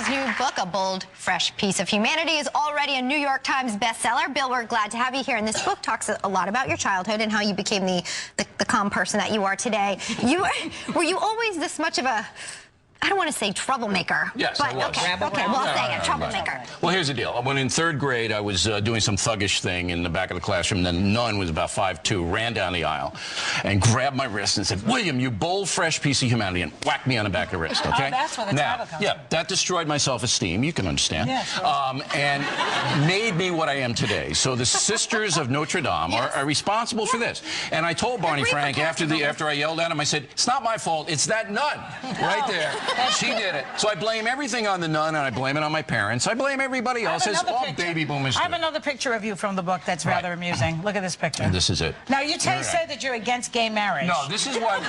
his new book, A Bold, Fresh Piece of Humanity, is already a New York Times bestseller. Bill, we're glad to have you here. And this book talks a lot about your childhood and how you became the calm person that you are today. Were you always this much of a, I don't want to say troublemaker. Yes, but I was. Okay, we'll say it, troublemaker. Well, here's the deal. When in third grade, I was doing some thuggish thing in the back of the classroom. The nun was about 5'2", ran down the aisle and grabbed my wrist and said, "William, you bold, fresh piece of humanity," and whacked me on the back of the wrist, okay? Oh, that's where the trouble comes yeah, that destroyed my self-esteem. You can understand. Yeah, sure. And made me what I am today. So the Sisters of Notre Dame are responsible for this. And I told Barney Frank after I yelled at him, I said, "It's not my fault. It's that nun right there. She did it." So I blame everything on the nun, and I blame it on my parents. I blame everybody else. It's all baby boomers. I have another picture of you from the book that's rather amusing. Look at this picture. And this is it. Now, you say that you're against gay marriage. No, this is what...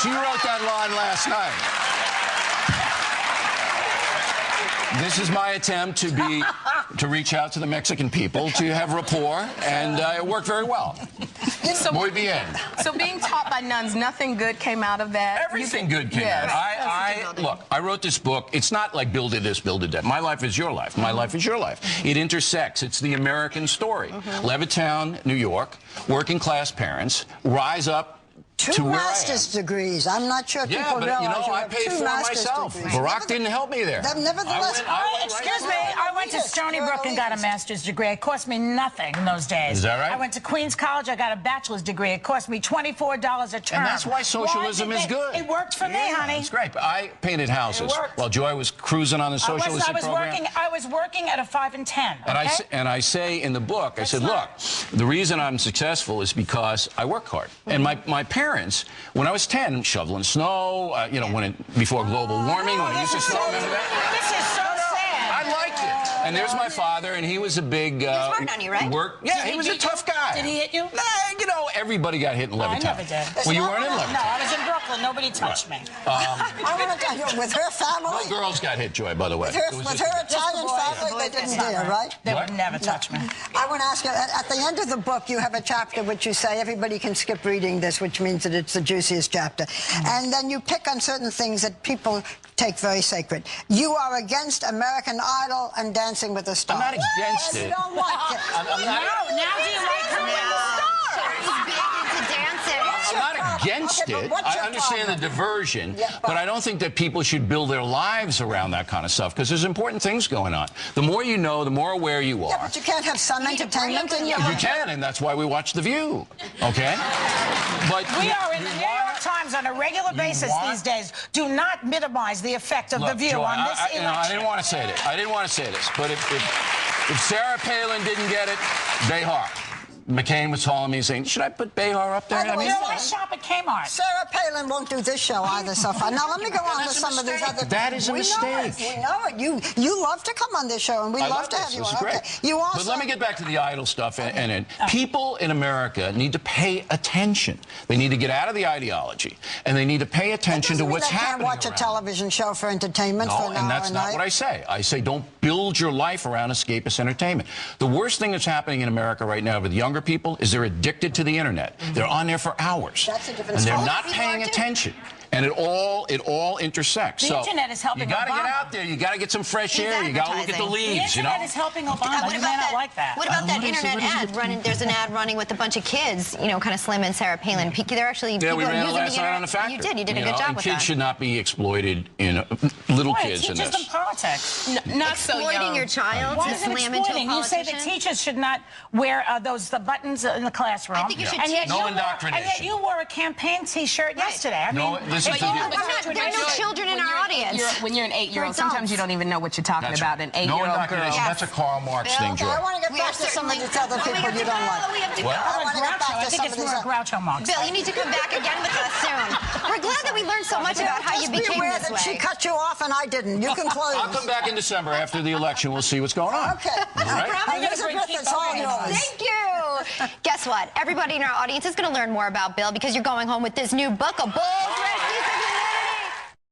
She wrote that line last night. This is my attempt to reach out to the Mexican people, to have rapport, and it worked very well. Muy bien. So being taught by nuns, nothing good came out of that? Everything good came out. Look, I wrote this book. It's not like Bill did this, Bill did that. My life is your life. My life is your life. It intersects. It's the American story. Levittown, New York, working class parents rise up Two master's degrees. I'm not sure people realize. Yeah, but you know, I paid for it myself. Barack didn't help me there. Nevertheless, excuse me, I went to Stony Brook and got a master's degree. It cost me nothing in those days. Is that right? I went to Queens College. I got a bachelor's degree. It cost me $24 a term. And that's why socialism is good. It worked for me, honey. It's great. I painted houses while Joy was cruising on the socialist program. I was working at a 5 and 10. Okay? And I say in the book, I said, look, the reason I'm successful is because I work hard. And my parents, when I was 10, shoveling snow, you know, before global warming, when it used to snow. Remember that? This is so sad. I liked it. And there's my father, and he was a big... he was hard on you, right? Yeah, he was a tough guy. Did he hit you? Nah, you know, everybody got hit in Levittown. I never did. Well, you weren't in Levittown. No, I was in Brooklyn. Nobody touched me. I want to tell you, with her family... No girls got hit, Joy, by the way. With her Italian family, they didn't dare, right? They would never touch me. I want to ask you, at the end of the book, you have a chapter which you say everybody can skip reading this, which means that it's the juiciest chapter. And then you pick on certain things that people take very sacred. You are against American Idol and Dancing with the Stars. I'm not against it. You don't like it. Now do you like her with the stars? I'm not against it. I understand the diversion, but I don't think that people should build their lives around that kind of stuff, because there's important things going on. The more you know, the more aware you are. Yeah, but you can't have some entertainment in your life. You can, and that's why we watch The View, okay? But we are in the New York Times on a regular basis these days. Do not minimize the effect of The View on this election. I didn't want to say this. I didn't want to say this, but if Sarah Palin didn't get it, Behar. McCain was calling me saying, "Should I put Behar up there?" I shop at Kmart. Sarah Palin won't do this show either so far. Now let me go on to some of these other things. That is a mistake. We know it. You love to come on this show, and we love to have you on. Okay. You also. But let me get back to the idol stuff. And people in America need to pay attention. They need to get out of the ideology, and they need to pay attention to what's happening. Can't watch a television show for entertainment for an hour and that's not what I say. I say don't build your life around escapist entertainment. The worst thing that's happening in America right now with younger people is they're addicted to the internet. They're on there for hours. That's a different story. And they're not paying attention. And it all intersects. The internet is helping Obama. You got to get out there. You got to get some fresh air. You got to look at the leaves. The internet is helping Obama. You may not like that. What about that internet ad running? There's an ad running with a bunch of kids, you know, kind of slamming Sarah Palin. They're actually we ran it last night on the Factor. You did. You did a good job with that. Kids should not be exploited in little kids in this. Teachers in politics. Not so young. Exploiting your child to slam into a politician. You say that teachers should not wear the buttons in the classroom. I think you should no indoctrination. And yet you wore a campaign T-shirt yesterday. I mean, listen to there are no children in our audience. When you're an 8-year-old, sometimes you don't even know what you're talking about. An 8-year-old girl. That's a Karl Marx thing, Joy. I want to get back to some of these other people you don't like. I think it's more Groucho Marx. Bill, you need to come back again with us soon. We're glad that we learned so much about how you became this way. She cut you off and I didn't. You can close. I'll come back in December after the election. We'll see what's going on. Okay. It's all yours. Thank you. Guess what? Everybody in our audience is going to learn more about Bill because you're going home with this new book, A Bold, Fresh